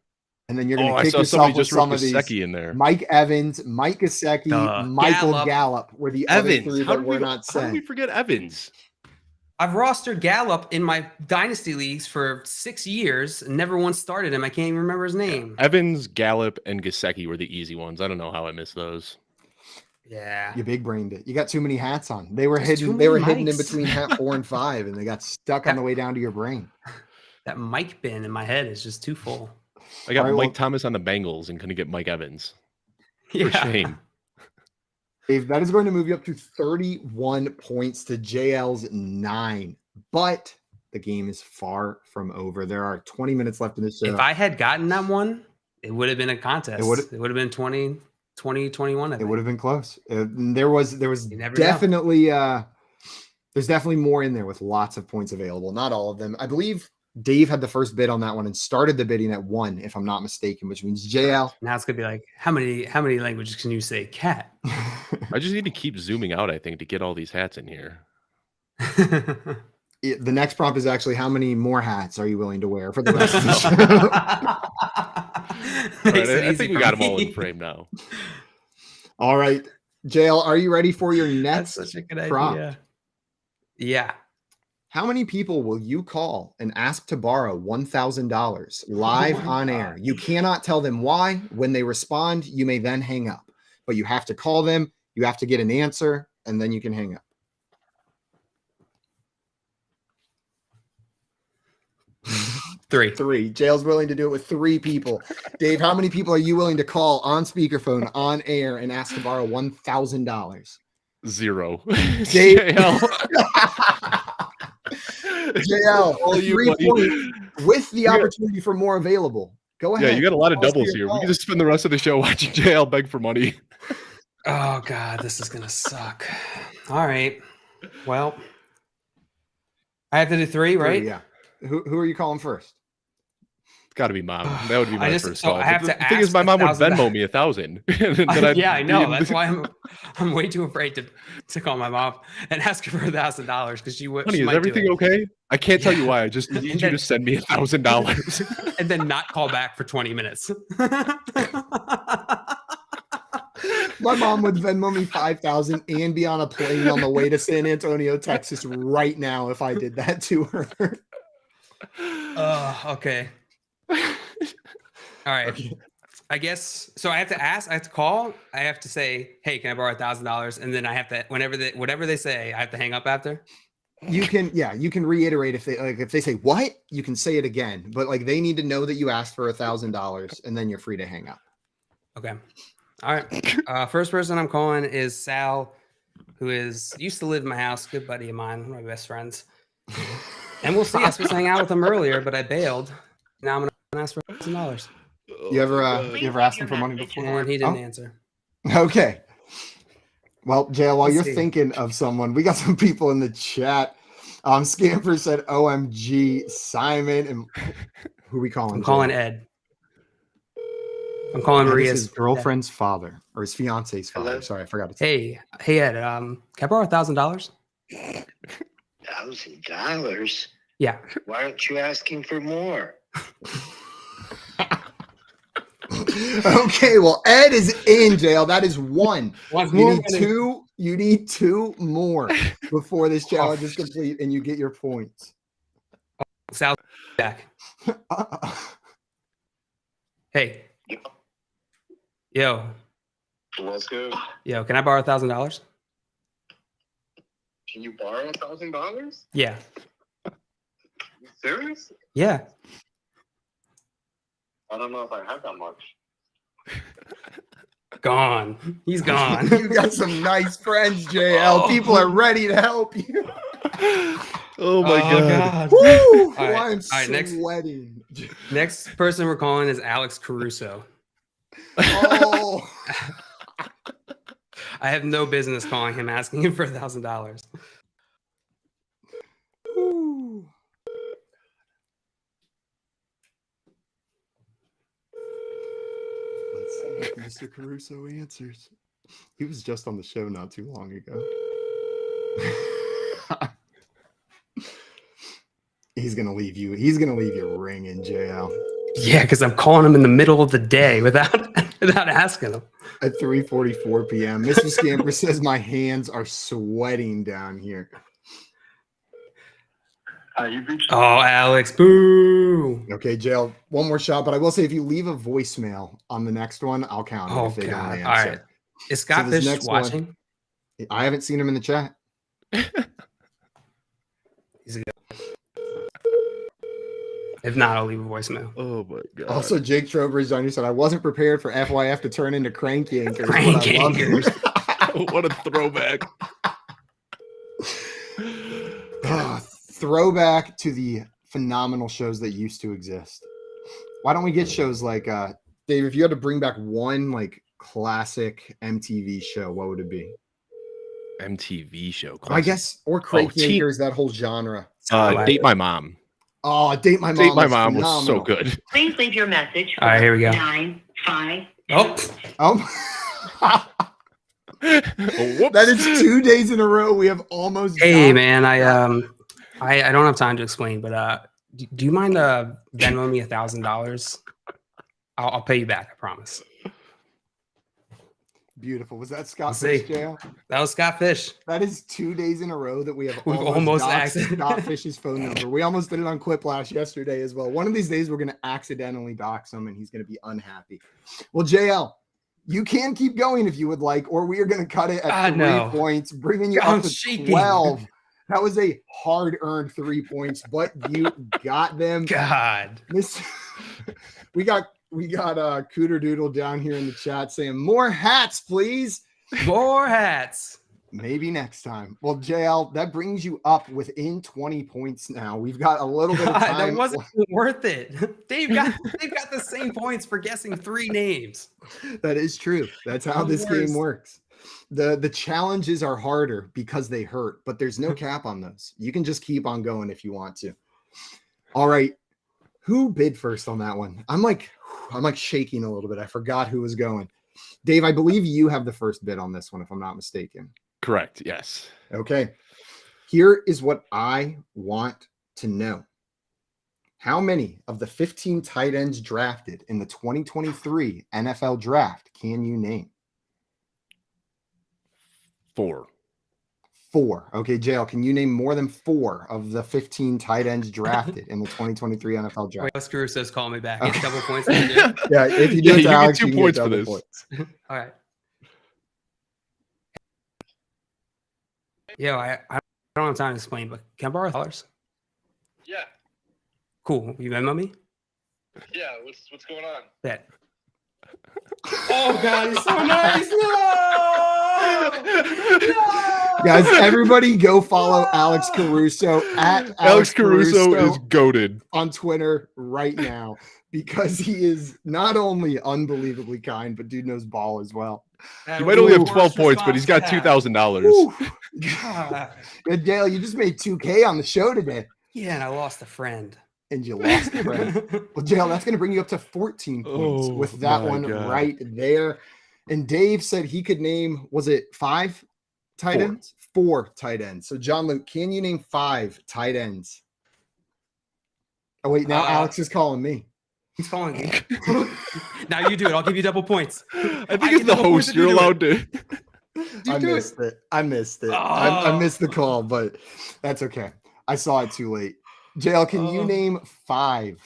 And then you're going to kick yourself with some of these. In there. Mike Evans, Mike Gesicki, Michael Gallup were the other 3 that were not said. How did we forget Evans? I've rostered Gallup in my Dynasty leagues for 6 years and never once started him. I can't even remember his name. Evans, Gallup, and Gesicki were the easy ones. I don't know how I missed those. Yeah. You big brained it. You got too many hats on. They were hidden. They were hidden in between hat 4 and 5, and they got stuck on the way down to your brain. That Mike bin in my head is just too full. I got Mike Thomas on the Bengals and couldn't get Mike Evans. For shame. Dave, that is going to move you up to 31 points to JL's 9. But the game is far from over. There are 20 minutes left in this show. If I had gotten that one, it would have been a contest. It would have been 20, 21. It would have been close. There was definitely there's definitely more in there with lots of points available. Not all of them. I believe Dave had the first bid on that one and started the bidding at 1, if I'm not mistaken, which means JL. Now it's gonna be like, how many languages can you say cat? I just need to keep zooming out, I think, to get all these hats in here. The next prompt is actually, how many more hats are you willing to wear for the rest of the show? I think we got them all in frame now. All right. JL, are you ready for your next That's such a good prompt? idea. Yeah. How many people will you call and ask to borrow $1,000 live on air? You cannot tell them why. When they respond, you may then hang up. But you have to call them, you have to get an answer, and then you can hang up. 3. JL's willing to do it with 3 people. Dave, how many people are you willing to call on speakerphone, on air, and ask to borrow $1,000? 0. Dave. JL. JL, All a you, 3 buddy. point with the opportunity for more available. Go ahead. Yeah, you got a lot of Pause for doubles your here. We call. can just spend the rest of the show watching JL beg for money. Oh God, this is gonna suck. All right. Well, I have to do 3, right? 3, yeah. Who are you calling first? It's got to be mom. That would be my first so call. I have But to the thing is, ask my mom would $1,000. Venmo me 1,000. And then Yeah, I know. be- That's why I'm way too afraid to call my mom and ask her for $1,000 because she would. Honey, she is might do everything it. okay? I can't tell you Yeah. why. I just need you then- to send me $1,000. and then not call back for 20 minutes. My mom would Venmo me 5,000 and be on a plane on the way to San Antonio, Texas right now if I did that to her. Okay. All right. Okay. I guess so. I have to ask. I have to call. I have to say, "Hey, can I borrow $1,000?" And then I have to, whatever they say, I have to hang up after. You can reiterate if they say what, you can say it again, but like they need to know that you asked for $1,000 and then you're free to hang up. Okay. All right. First person I'm calling is Sal, who used to live in my house. Good buddy of mine, one of my best friends. And we'll see. I was supposed to hang out with him earlier, but I bailed. Now I'm gonna ask for $1,000. You ever asked him for money before? And he didn't answer. Okay. Well, JL, while Let's you're see. thinking of someone, we got some people in the chat. Scamper said OMG, Simon, and who we calling? I'm calling JL? Ed. I'm calling Ed is Maria's his girlfriend's father, or his fiance's father. Hello? Sorry, I forgot to say. Hey Ed. Can I borrow $1,000? $1,000? Yeah. Why aren't you asking for more? Okay, well, Ed is in jail. That is 1. Wants You more need money. 2. You need 2 more before this challenge is complete and you get your points. Sal's back. Hey. Yo. Let's go. Yo, can I borrow $1,000? Can you borrow $1,000? Yeah. You serious? Yeah. I don't know if I have that much. Gone. He's gone. You got some nice friends, JL. People are ready to help you. Oh my God. Woo! All right, I'm all right, next. sweating. Next person we're calling is Alex Caruso. Oh, I have no business calling him asking him for $1,000. Woo. Let's see if Mr. Caruso answers. He was just on the show not too long ago. He's gonna leave you. He's gonna leave you ringing, JL. Yeah, because I'm calling him in the middle of the day without asking him. At 3:44 p.m. Mr. Scamper says my hands are sweating down here. You've reached Oh, Alex, boo. Okay, JL, one more shot, but I will say if you leave a voicemail on the next one, I'll count it Oh, if they God. don't All answer. right. Is Scott So this Fish next one- watching? I haven't seen him in the chat. If not, I'll leave a voicemail. Oh my God. Also, Jake Trover Jr. said, I wasn't prepared for FYF to turn into crank yankers. but Crank I love yankers. it." What a throwback. Throwback to the phenomenal shows that used to exist. Why don't we get shows like Dave, if you had to bring back one like classic MTV show, what would it be? MTV show. I guess, or crank Teen- yankers, that whole genre. Date My Mom. Oh, Date My Mom. Date My Mom was so phenomenal. good. Please leave your message. All right, here we go. 9-5. Oh, Oh, Whoops. that is 2 days in a row. We have almost. hey, got- man. I don't have time to explain, but do you mind Venmo me $1,000? I'll pay you back. I promise. Beautiful. Was that Scott Let's see. Fish, JL? That was Scott Fish. That is 2 days in a row that we have We've almost almost doxed accident- Scott Fish's phone number. We almost did it on Quiplash yesterday as well. One of these days, we're going to accidentally dox him, and he's going to be unhappy. Well, JL, you can keep going if you would like, or we are going to cut it at 3 no. points, bringing you I'm up to shaking. 12. That was a hard-earned 3 points, but you got them. God. We got Cooter Doodle down here in the chat saying more hats, please. More hats. Maybe next time. Well, JL, that brings you up within 20 points now. We've got a little bit of God, time. that wasn't worth it. They've got the same points for guessing 3 names. That is true. That's how this game works. The challenges are harder because they hurt, but there's no cap on those. You can just keep on going if you want to. All right. Who bid first on that one? I'm like shaking a little bit. I forgot who was going. Dave, I believe you have the first bid on this one, if I'm not mistaken. Correct. Yes. Okay. Here is what I want to know. How many of the 15 tight ends drafted in the 2023 NFL draft can you name? 4. 4. Okay, JL, can you name more than 4 of the 15 tight ends drafted in the 2023 NFL draft? Wait, Alex Caruso's calling me back. Okay. Get double points. Yeah, if you do it to Alex, get 2 you points get for double this. points. All right. Yo, I don't have time to explain, but can I borrow $100? Yeah. Cool. You Venmo me? Yeah. What's going on? Bet. Oh God, he's so nice. No! Guys, everybody go follow Alex Caruso at Alex Caruso is goated on Twitter right now because he is not only unbelievably kind, but dude knows ball as well. He might only have 12 points, but he's got $2,000. Good, Dale, you just made 2K on the show today. Yeah, and I lost a friend. And you lost a friend. Well, Dale, that's going to bring you up to 14 points with that one right there. And Dave said he could name, was it 5 tight ends? 4 tight ends. So, John Luke, can you name 5 tight ends? Oh, wait, now Alex is calling me. He's calling me. Now you do it. I'll give you double points. I think as the host, you're allowed to. I missed it. I missed the call, but that's okay. I saw it too late. JL, can you name 5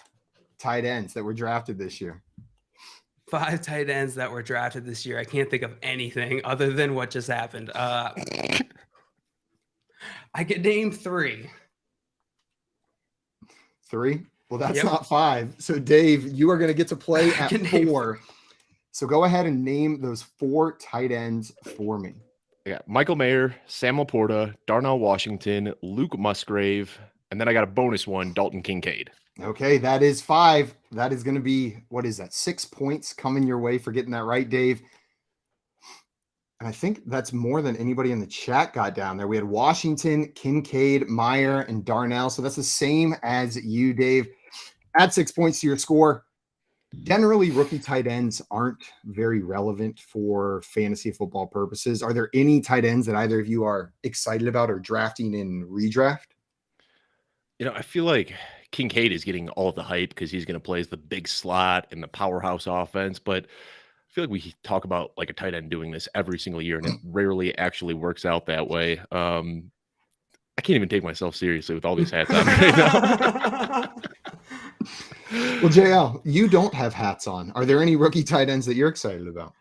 tight ends that were drafted this year? 5 tight ends that were drafted this year. I can't think of anything other than what just happened. I could name 3. 3? Well, that's not 5. So, Dave, you are going to get to play at 4. So go ahead and name those 4 tight ends for me. I got Michael Mayer, Sam Laporta, Darnell Washington, Luke Musgrave, and then I got a bonus one, Dalton Kincaid. Okay, that is 5. That is going to be, what is that, 6 points coming your way for getting that right, Dave. And I think that's more than anybody in the chat got down there. We had Washington, Kincaid, Meyer, and Darnell. So that's the same as you, Dave. Add 6 points to your score. Generally, rookie tight ends aren't very relevant for fantasy football purposes. Are there any tight ends that either of you are excited about or drafting in redraft? You know, I feel like Kincaid is getting all of the hype because he's going to play as the big slot in the powerhouse offense. But I feel like we talk about like a tight end doing this every single year, and it rarely actually works out that way. I can't even take myself seriously with all these hats on right now. Well, JL, you don't have hats on. Are there any rookie tight ends that you're excited about?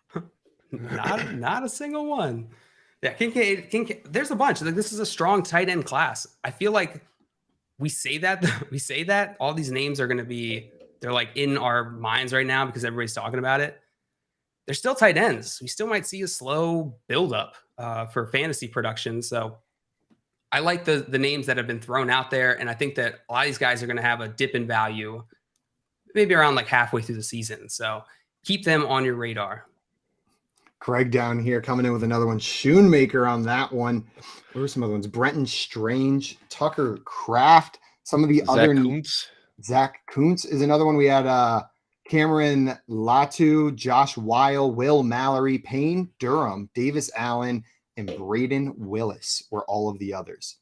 Not a single one. Yeah, Kincaid. There's a bunch. Like, this is a strong tight end class. I feel like we say that all these names are going to be, they're like in our minds right now because everybody's talking about it. They're still tight ends. We still might see a slow buildup for fantasy production. So I like the names that have been thrown out there. And I think that a lot of these guys are going to have a dip in value maybe around like halfway through the season. So keep them on your radar. Craig down here coming in with another one. Schoonmaker on that one. What were some other ones? Brenton Strange, Tucker Kraft. Some of the other Zach Kuntz is another one. We had Cameron Latu, Josh Weil, Will Mallory, Payne Durham, Davis Allen, and Braden Willis were all of the others.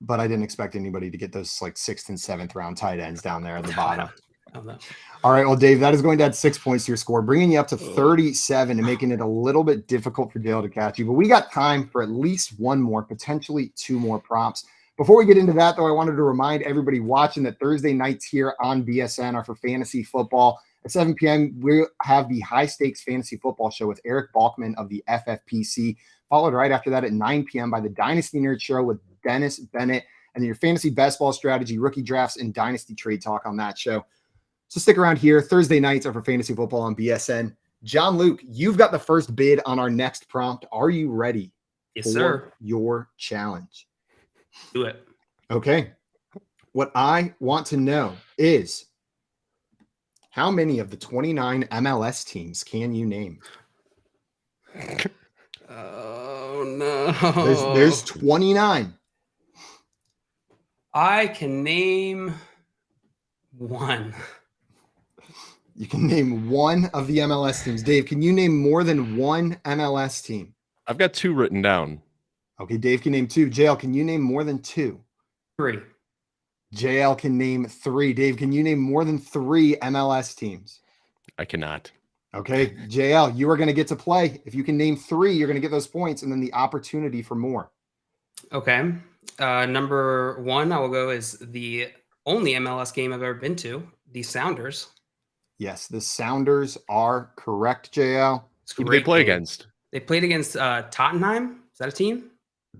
But I didn't expect anybody to get those like 6th and 7th round tight ends down there at the bottom. All right, well, Dave, that is going to add 6 points to your score, bringing you up to 37 and making it a little bit difficult for Dale to catch you. But we got time for at least one more, potentially 2 more prompts. Before we get into that, though, I wanted to remind everybody watching that Thursday nights here on BSN are for fantasy football. At 7 p.m., we have the High Stakes Fantasy Football Show with Eric Balkman of the FFPC. followed right after that at 9 p.m. by the Dynasty Nerd Show with Dennis Bennett, and then your fantasy best ball strategy, rookie drafts, and dynasty trade talk on that show. So stick around here. Thursday nights are for fantasy football on BSN. John Luke, you've got the first bid on our next prompt. Are you ready Yes, sir. your challenge? Do it. Okay. What I want to know is how many of the 29 MLS teams can you name? Oh no. There's 29. I can name one. You can name one of the MLS teams. Dave, can you name more than one MLS team? I've got 2 written down. Okay, Dave can name 2. JL, can you name more than 2? 3. JL can name 3. Dave, can you name more than 3 MLS teams? I cannot. Okay, JL, you are going to get to play. If you can name 3, you're going to get those points and then the opportunity for more. Okay. Number 1, I will go is the only MLS game I've ever been to, the Sounders. Yes, the Sounders are correct, JL. Who do they play game. against? They played against Tottenham. Is that a team?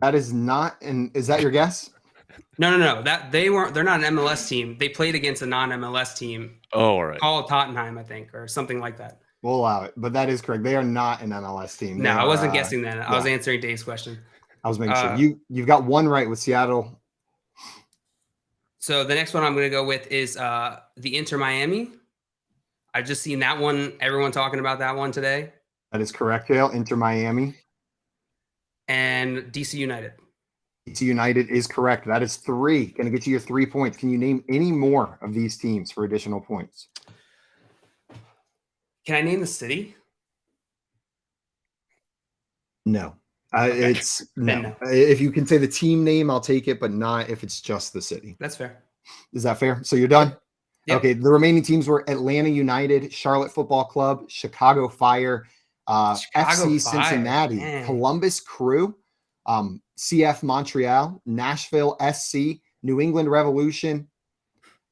That is not, and is that your guess? No. They're not an MLS team. They played against a non-MLS team Oh, all right. called Tottenham, I think, or something like that. We'll allow it, but that is correct. They are not an MLS team. No, They I wasn't are, guessing that. I was answering Dave's question. I was making sure. You've got one right with Seattle. So the next one I'm going to go with is the Inter Miami. I've just seen that one. Everyone talking about that one today. That is correct, JL. Inter Miami. And DC United. DC United is correct. That is 3. Going to get you your 3 points. Can you name any more of these teams for additional points? Can I name the city? No. Okay. It's no. No. If you can say the team name, I'll take it, but not if it's just the city. That's fair. Is that fair? So you're done? Yep. Okay. The remaining teams were Atlanta United, Charlotte Football Club, Chicago Fire, FC Fire, Cincinnati, man. Columbus Crew, CF Montreal, Nashville SC, New England Revolution,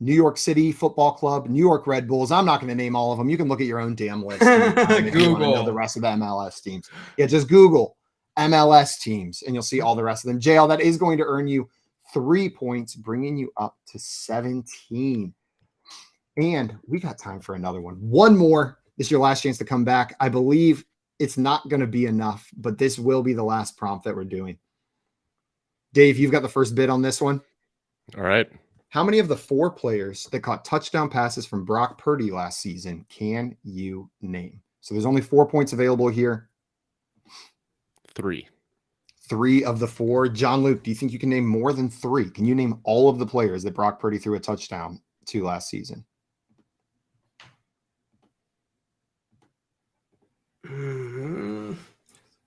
New York City Football Club, New York Red Bulls. I'm not going to name all of them. You can look at your own damn list. If you want to know the rest of the MLS teams. Yeah, just Google MLS teams and you'll see all the rest of them. JL, that is going to earn you 3 points, bringing you up to 17. And we got time for another one. One more. This is your last chance to come back. I believe it's not going to be enough, but this will be the last prompt that we're doing. Dave, you've got the first bid on this one. All right. How many of the 4 players that caught touchdown passes from Brock Purdy last season can you name? So there's only 4 points available here. 3. 3 of the 4. John Luke, do you think you can name more than 3? Can you name all of the players that Brock Purdy threw a touchdown to last season? Mm-hmm.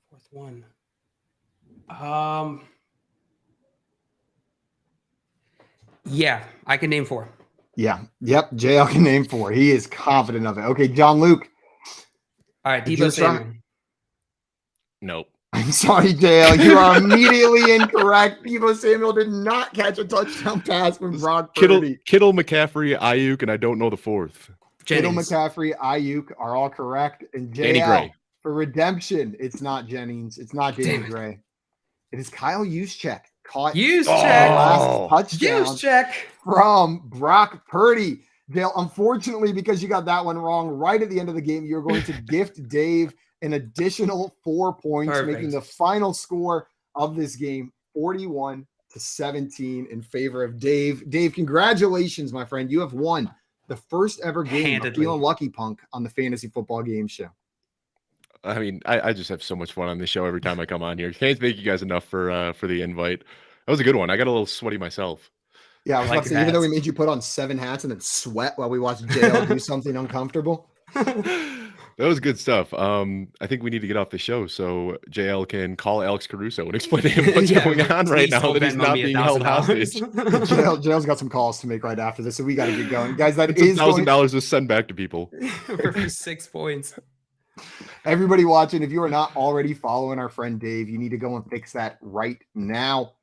Fourth one. Yeah, I can name 4. Yeah. Yep. JL can name 4. He is confident of it. Okay, John Luke. All right, Did you Debo try- Samuel. Nope. I'm sorry, JL. You are immediately incorrect. Debo Samuel did not catch a touchdown pass from Brock Purdy. Kittle, McCaffrey, Ayuk, and I don't know the 4th. Kittle, Jennings. McCaffrey, Ayuk are all correct. And Danny JL, Gray. for redemption, it's not Jennings. It's not Danny Damn it. Gray. It is Kyle Juszczyk. Caught Use Oh. check. last touchdown Use check. from Brock Purdy. Dale, unfortunately, because you got that one wrong right at the end of the game, you're going to gift Dave an additional 4 points, Perfect. making the final score of this game 41-17 in favor of Dave. Dave, congratulations, my friend. You have won the first ever game Handedly. of Feelin Lucky Punk on the Fantasy Football Game Show. I mean, I just have so much fun on this show every time I come on here. Can't thank you guys enough for the invite. That was a good one. I got a little sweaty myself. Yeah, I was Like about to say, even though we hats. made you put on 7 hats and then sweat while we watched JL do something uncomfortable. That was good stuff. I think we need to get off the show so JL can call Alex Caruso and explain to him what's Yeah, going on right please now don't that he's Venmo not me being held $1,000. hostage. JL's got some calls to make right after this, so we got to get going. Guys, that It's is going $1,000 to send back to people. For 6 points. everybody watching. If you are not already following our friend Dave, you need to go and fix that right now.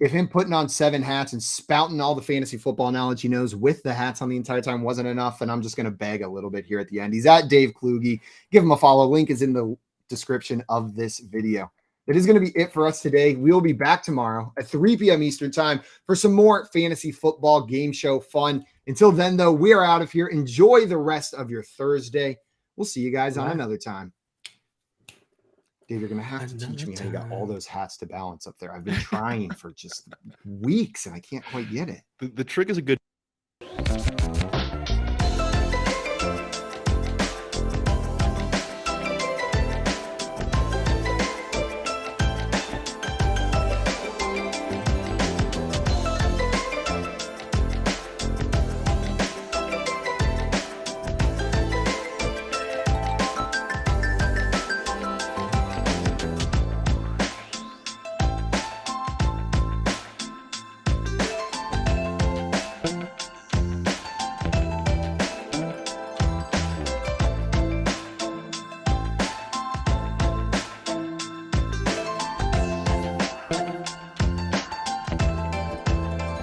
If him putting on 7 hats and spouting all the fantasy football knowledge he knows with the hats on the entire time wasn't enough, and I'm just going to beg a little bit here at the end. He's at Dave Kluge. Give him a follow. Link is in the description of this video. That is going to be it for us today. We'll be back tomorrow at 3 p.m. Eastern time for some more fantasy football game show fun. Until then, though, we are out of here. Enjoy the rest of your Thursday. We'll see you guys on another time. Dave, you're going to have to teach me how you got all those hats to balance up there. I've been trying for just weeks and I can't quite get it. The trick is a good